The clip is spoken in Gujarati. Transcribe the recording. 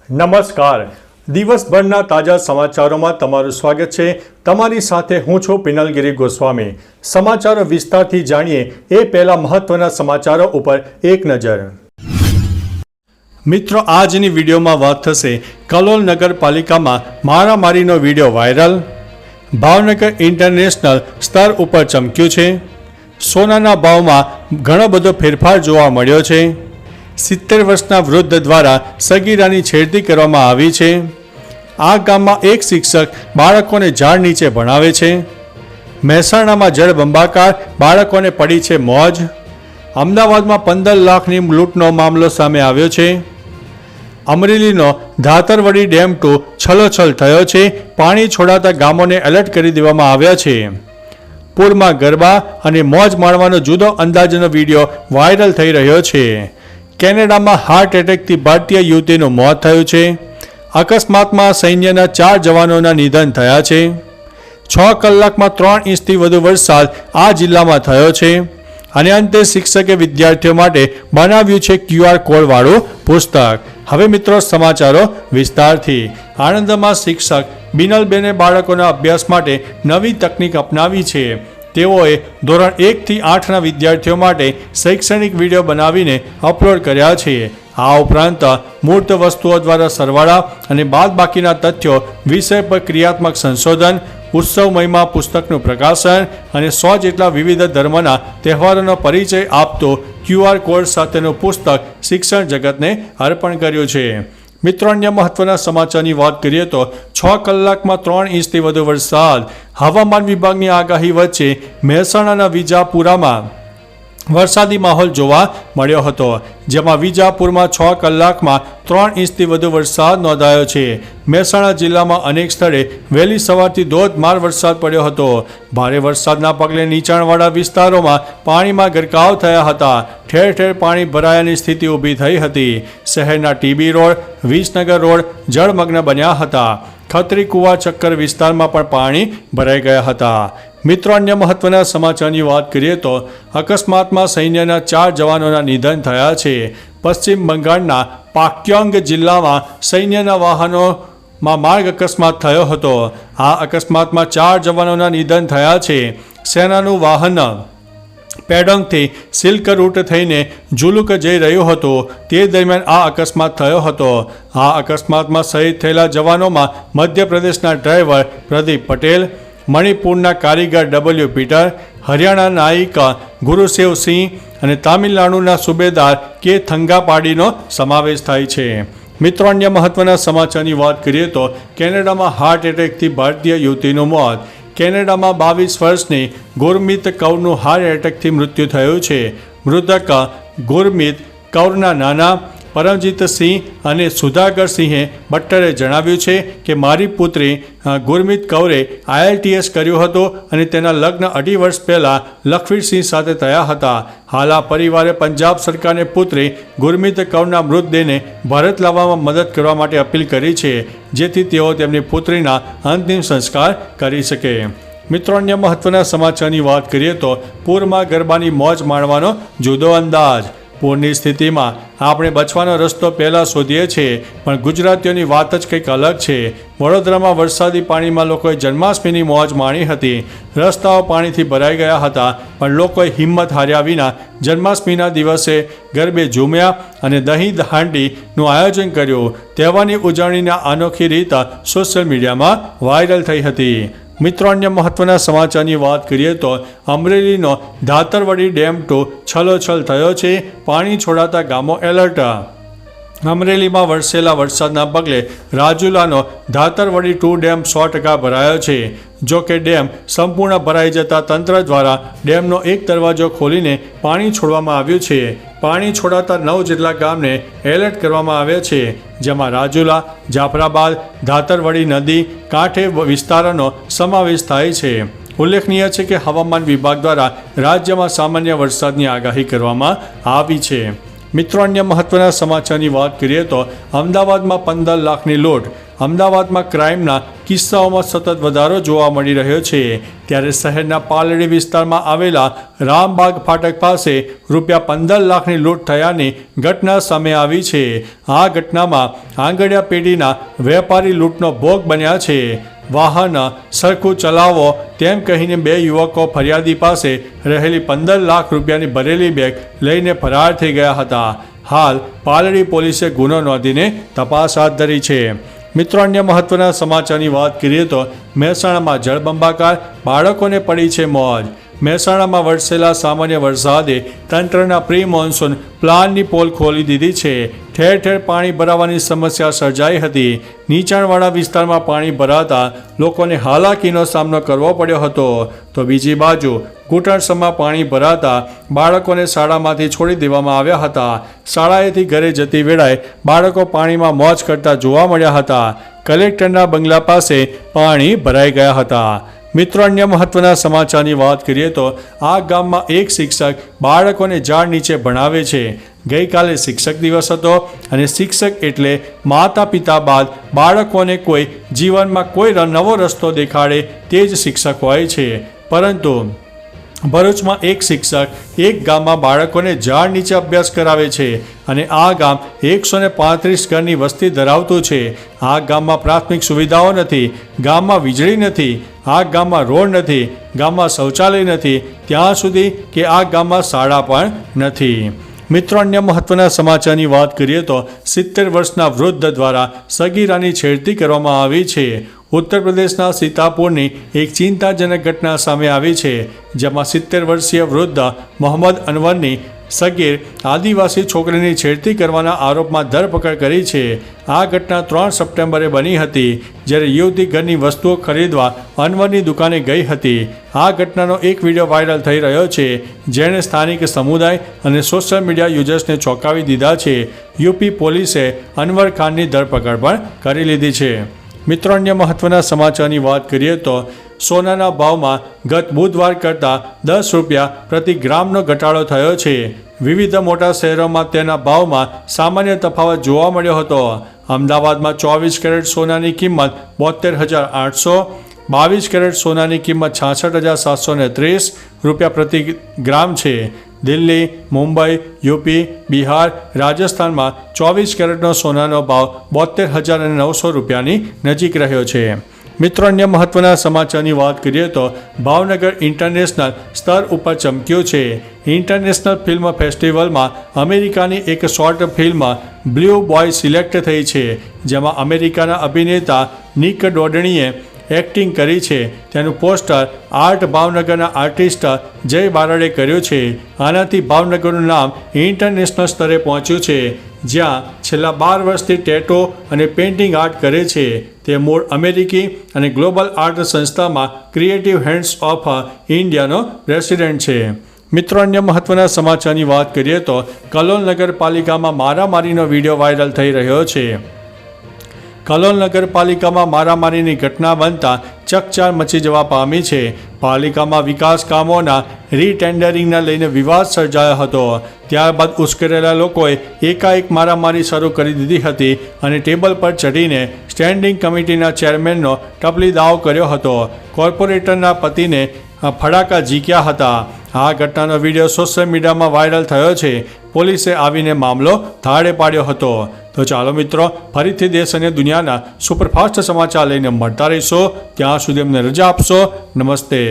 નમસ્કાર. દિવસભરના તાજા સમાચારોમાં તમારું સ્વાગત છે. તમારી સાથે હું છું પિનલગીરી ગોસ્વામી. સમાચારો વિસ્તારથી જાણીએ એ પહેલા મહત્વના સમાચારો ઉપર એક નજર. મિત્રો, આજની વિડીયોમાં વાત થશે કલોલ નગરપાલિકામાં મારામારીનો વિડીયો વાયરલ. ભાવનગર ઇન્ટરનેશનલ સ્તર ઉપર ચમક્યું છે. સોનાના ભાવમાં ઘણો બધો ફેરફાર જોવા મળ્યો છે. 70 વર્ષના વૃદ્ધ દ્વારા સગીરાની છેડતી કરવામાં આવી છે. આ ગામમાં એક શિક્ષક બાળકોને ઝાડ નીચે ભણાવે છે. મહેસાણામાં જળબંબાકાર, બાળકોને પડી છે મોજ. અમદાવાદમાં 15 લાખની લૂંટનો મામલો સામે આવ્યો છે. અમરેલીનો ધાતરવડી ડેમ 2 છલોછલ થયો છે. પાણી છોડાતા ગામોને એલર્ટ કરી દેવામાં આવ્યા છે. પૂરમાં ગરબા અને મોજ માણવાનો જુદો અંદાજનો વિડીયો વાયરલ થઈ રહ્યો છે. કેનેડામાં હાર્ટ એટેકથી ભારતીય યુવતીનું મોત થયું છે. અકસ્માતમાં સૈન્યના 4 જવાનોના નિધન થયા છે. 6 કલાકમાં 3 ઇંચથી વધુ વરસાદ આ જિલ્લામાં થયો છે. અને અંતે શિક્ષકે વિદ્યાર્થીઓ માટે બનાવ્યું છે QR કોડવાળું પુસ્તક. હવે મિત્રો, સમાચારો વિસ્તારથી. આણંદમાં શિક્ષક બિનલબેને બાળકોના અભ્યાસ માટે નવી તકનીક અપનાવી છે. તેઓએ ધોરણ 1 થી 8ના વિદ્યાર્થીઓ માટે શૈક્ષણિક વિડીયો બનાવીને અપલોડ કર્યા છે. આ ઉપરાંત મૂર્ત વસ્તુઓ દ્વારા સરવાળા અને બાદબાકીના તથ્યો વિષય પર ક્રિયાત્મક સંશોધન, ઉત્સવ મહિમા પુસ્તકનું પ્રકાશન અને 100 જેટલા વિવિધ ધર્મના તહેવારોનો પરિચય આપતો QR કોડ સાથેનું પુસ્તક શિક્ષણ જગતને અર્પણ કર્યું છે. મિત્રો, અન્ય મહત્વના સમાચારની વાત કરીએ તો 6 કલાકમાં 3 ઇંચથી વધુ વરસાદ. હવામાન વિભાગની આગાહી વચ્ચે મહેસાણાના વિજાપુરામાં વરસાદી માહોલ જોવા મળ્યો હતો, જેમાં વિજાપુરમાં 6 કલાકમાં 3 ઇંચથી વધુ વરસાદ નોંધાયો છે. મહેસાણા જિલ્લામાં અનેક સ્થળે વહેલી સવારથી ધોધમાર વરસાદ પડ્યો હતો. ભારે વરસાદના પગલે નીચાણવાળા વિસ્તારોમાં પાણીમાં ગરકાવ થયા હતા. ઠેર ઠેર પાણી ભરાયાની સ્થિતિ ઊભી થઈ હતી. શહેરના TB રોડ, વિસનગર રોડ જળમગ્ન બન્યા હતા. ખત્રી કુવા ચક્કર વિસ્તારમાં પણ પાણી ભરાઈ ગયા હતા. મિત્રો, અન્ય મહત્વના સમાચારની વાત કરીએ તો અકસ્માતમાં સૈન્યના 4 જવાનોના નિધન થયા છે. પશ્ચિમ બંગાળના પાક્યોંગ જિલ્લામાં સૈન્યના વાહનોમાં માર્ગ અકસ્માત થયો હતો. આ અકસ્માતમાં 4 જવાનોના નિધન થયા છે. સેનાનું વાહન પેડોંગથી સિલ્ક રૂટ થઈને ઝુલુક જઈ રહ્યું હતું. તે દરમિયાન આ અકસ્માત થયો હતો. આ અકસ્માતમાં શહીદ થયેલા જવાનોમાં મધ્યપ્રદેશના ડ્રાઈવર પ્રદીપ પટેલ, મણિપુરના કારીગર W પીટર, હરિયાણા નાયિક ગુરુસેવ સિંહ અને તામિલનાડુના સુબેદાર K થંગાપાડીનો સમાવેશ થાય છે. મિત્રો, અન્ય મહત્વના સમાચારની વાત કરીએ તો કેનેડામાં હાર્ટ એટેકથી ભારતીય યુવતીનું મોત. કેનેડામાં 22 વર્ષની ગુરમીત કૌરનું હાર્ટ એટેકથી મૃત્યુ થયું છે. મૃતક ગુરમીત કૌરના નાના પરમજીત સિંહ અને સુધાકર સિંહે બટ્ટરે જણાવ્યું છે કે મારી પુત્રી ગુરમીત કૌરે IELTS કર્યું હતું અને તેના લગ્ન 2.5 વર્ષ પહેલાં લખવીરસિંહ સાથે થયા હતા. હાલ આ પરિવારે પંજાબ સરકારને પુત્રી ગુરમીત કૌરના મૃતદેહને ભારત લાવવામાં મદદ કરવા માટે અપીલ કરી છે, જેથી તેઓ તેમની પુત્રીના અંતિમ સંસ્કાર કરી શકે. મિત્રો, અન્ય મહત્વના સમાચારની વાત કરીએ તો પૂરમાં ગરબાની મોજ માણવાનો જુદો અંદાજ. પૂરની સ્થિતિમાં આપણે બચવાનો રસ્તો પહેલાં શોધીએ છીએ, પણ ગુજરાતીઓની વાત જ કંઈક અલગ છે. વડોદરામાં વરસાદી પાણીમાં લોકોએ જન્માષ્ટમીની મોજ માણી હતી. રસ્તાઓ પાણીથી ભરાઈ ગયા હતા, પણ લોકોએ હિંમત હાર્યા વિના જન્માષ્ટમીના દિવસે ગરબે ઝૂમ્યા અને દહીં હાંડીનું આયોજન કર્યું. તહેવારની ઉજવણીના અનોખી રીત સોશિયલ મીડિયામાં વાયરલ થઈ હતી. મિત્રો, અન્ય મહત્વના સમાચારની વાત કરીએ તો અમરેલીનો ધાતરવડી ડેમ 2 છલોછલ થયો છે. પાણી છોડાતા ગામો એલર્ટ. અમરેલીમાં વરસેલા વરસાદના પગલે રાજુલાનો ધાતરવડી 2 ડેમ 100% ભરાયો છે. જો કે ડેમ સંપૂર્ણ ભરાઈ જતા તંત્ર દ્વારા ડેમનો એક દરવાજો ખોલીને પાણી છોડવામાં આવ્યું છે. પાણી છોડાતા 9 જેટલા ગામને એલર્ટ કરવામાં આવ્યા છે, જેમાં રાજુલા, જાફરાબાદ, ધાતરવડી નદી કાંઠે વિસ્તારોનો સમાવેશ થાય છે. ઉલ્લેખનીય છે કે હવામાન વિભાગ દ્વારા રાજ્યમાં સામાન્ય વરસાદની આગાહી કરવામાં આવી છે. મિત્રો, અન્ય મહત્વના સમાચારની વાત કરીએ તો અમદાવાદમાં 15 લાખની લૂંટ. અમદાવાદમાં ક્રાઇમના કિસ્સાઓમાં સતત વધારો જોવા મળી રહ્યો છે, ત્યારે શહેરના પાલડી વિસ્તારમાં આવેલા રામબાગ ફાટક પાસે ₹15 લાખની લૂંટ થયાની ઘટના સામે આવી છે. આ ઘટનામાં આંગડિયા પેઢીના વેપારી લૂંટનો ભોગ બન્યા છે. વાહન સરખું ચલાવો તેમ કહીને 2 યુવકો ફરિયાદી પાસે રહેલી ₹15 લાખ ભરેલી બેગ લઈને ફરાર થઈ ગયા હતા. હાલ પાલડી પોલીસે ગુનો નોંધીને તપાસ હાથ ધરી છે. મિત્રો, અન્ય મહત્વના સમાચારની વાત કરીએ તો મહેસાણામાં જળબંબાકાર, બાળકોને પડી છે મોજ. મહેસાણામાં વરસેલા સામાન્ય વરસાદે તંત્રના પ્રી મોન્સૂન પ્લાનની પોલ ખોલી દીધી છે. ઠેર ઠેર પાણી ભરાવાની સમસ્યા સર્જાઈ હતી. નીચાણવાળા વિસ્તારમાં પાણી ભરાતા લોકોને હાલાકીનો સામનો કરવો પડ્યો હતો. તો બીજી બાજુ ઘૂંટણસમાં પાણી ભરાતા બાળકોને શાળામાંથી છોડી દેવામાં આવ્યા હતા. શાળાએથી ઘરે જતી વેળાએ બાળકો પાણીમાં મોજ કરતા જોવા મળ્યા હતા. કલેક્ટરના બંગલા પાસે પાણી ભરાઈ ગયા હતા. મિત્રો, અન્ય મહત્વના સમાચારની વાત કરીએ તો આ ગામમાં એક શિક્ષક બાળકોને ઝાડ નીચે ભણાવે છે. ગઈકાલે શિક્ષક દિવસ હતો અને શિક્ષક એટલે માતા પિતા બાદ બાળકોને કોઈ જીવનમાં કોઈ નવો રસ્તો દેખાડે તે જ શિક્ષક હોય છે. પરંતુ ભરૂચમાં એક શિક્ષક એક ગામમાં બાળકોને ઝાડ નીચે અભ્યાસ કરાવે છે અને આ ગામ 135 ઘરની વસ્તી ધરાવતું છે. આ ગામમાં પ્રાથમિક સુવિધાઓ નથી, ગામમાં વીજળી નથી, આ ગામમાં રોડ નથી, ગામમાં શૌચાલય નથી, ત્યાં સુધી કે આ ગામમાં શાળા પણ નથી. મિત્રો, અન્ય મહત્વના સમાચારની વાત કરીએ તો 70 વર્ષના વૃદ્ધ દ્વારા સગીરાની છેડતી કરવામાં આવી છે. ઉત્તર પ્રદેશના સીતાપુરની એક ચિંતાજનક ઘટના સામે આવી છે, જેમાં 70 વર્ષીય વૃદ્ધ મોહમ્મદ અનવરની સગીર આદિવાસી છોકરીની છેડતી કરવાના આરોપમાં ધરપકડ કરી છે. આ ઘટના 3 સપ્ટેમ્બરે બની હતી, જ્યારે યુવતી ઘરની વસ્તુઓ ખરીદવા અનવરની દુકાને ગઈ હતી. આ ઘટનાનો એક વિડીયો વાયરલ થઈ રહ્યો છે, જેણે સ્થાનિક સમુદાય અને સોશિયલ મીડિયા યુઝર્સને ચોંકાવી દીધા છે. યુપી પોલીસે અનવર ખાનની ધરપકડ પણ કરી લીધી છે. મિત્રો, અન્ય મહત્વના સમાચારની વાત કરીએ તો સોનાના ભાવમાં ગત બુધવાર કરતાં ₹10 પ્રતિ ગ્રામનો ઘટાડો થયો છે. વિવિધ મોટા શહેરોમાં તેના ભાવમાં સામાન્ય તફાવત જોવા મળ્યો હતો. અમદાવાદમાં 24 કેરેટ સોનાની કિંમત ₹72,800, 22 કેરેટ સોનાની કિંમત ₹66,730 પ્રતિ ગ્રામ છે. દિલ્હી, મુંબઈ, યુપી, બિહાર, રાજસ્થાનમાં 24 કેરેટનો સોનાનો ભાવ ₹72,900ની નજીક રહ્યો છે. મિત્રો, અન્ય મહત્વના સમાચારની વાત કરીએ તો ભાવનગર ઇન્ટરનેશનલ સ્તર ઉપર ચમક્યું છે. ઇન્ટરનેશનલ ફિલ્મ ફેસ્ટિવલમાં અમેરિકાની એક short film blue boy select થઈ છે, જેમાં અમેરિકાના અભિનેતા નિક ડોડણીએ એક્ટિંગ કરી છે. તેનું પોસ્ટર આર્ટ ભાવનગરના આર્ટિસ્ટ જય બારડે કર્યું છે. આનાથી ભાવનગરનું નામ ઇન્ટરનેશનલ સ્તરે પહોંચ્યું છે, જ્યાં છેલ્લા 12 વર્ષથી ટેટો અને પેઇન્ટિંગ આર્ટ કરે છે. તે મૂળ અમેરિકી અને ગ્લોબલ આર્ટ સંસ્થામાં ક્રિએટિવ હેન્ડ્સ ઓફ ઇન્ડિયાનો રેસિડેન્ટ છે. મિત્રો, અન્ય મહત્વના સમાચારની વાત કરીએ તો કલોલ નગરપાલિકામાં મારામારીનો વિડીયો વાયરલ થઈ રહ્યો છે. કલોલ નગરપાલિકામાં મારામારીની ઘટના બનતા ચકચાર મચી જવા પામી છે. પાલિકામાં વિકાસ કામોના રીટેન્ડરિંગને લઈને વિવાદ સર્જાયો હતો. ત્યારબાદ ઉશ્કેરેલા લોકોએ એકાએક મારામારી શરૂ કરી દીધી હતી અને ટેબલ પર ચઢીને સ્ટેન્ડિંગ કમિટીના ચેરમેનનો ટપલી દાવ કર્યો હતો. કોર્પોરેટરના પતિને ફડાકા ઝીક્યા હતા. આ ઘટનાનો વિડીયો સોશિયલ મીડિયામાં વાયરલ થયો છે. પોલીસે આવીને મામલો થાળે પાડ્યો હતો. તો ચાલો મિત્રો, ફરીથી દેશ અને દુનિયાના સુપરફાસ્ટ સમાચાર લઈને મળતા રહીશો. ત્યાં સુધી અમને રજા આપશો. નમસ્તે.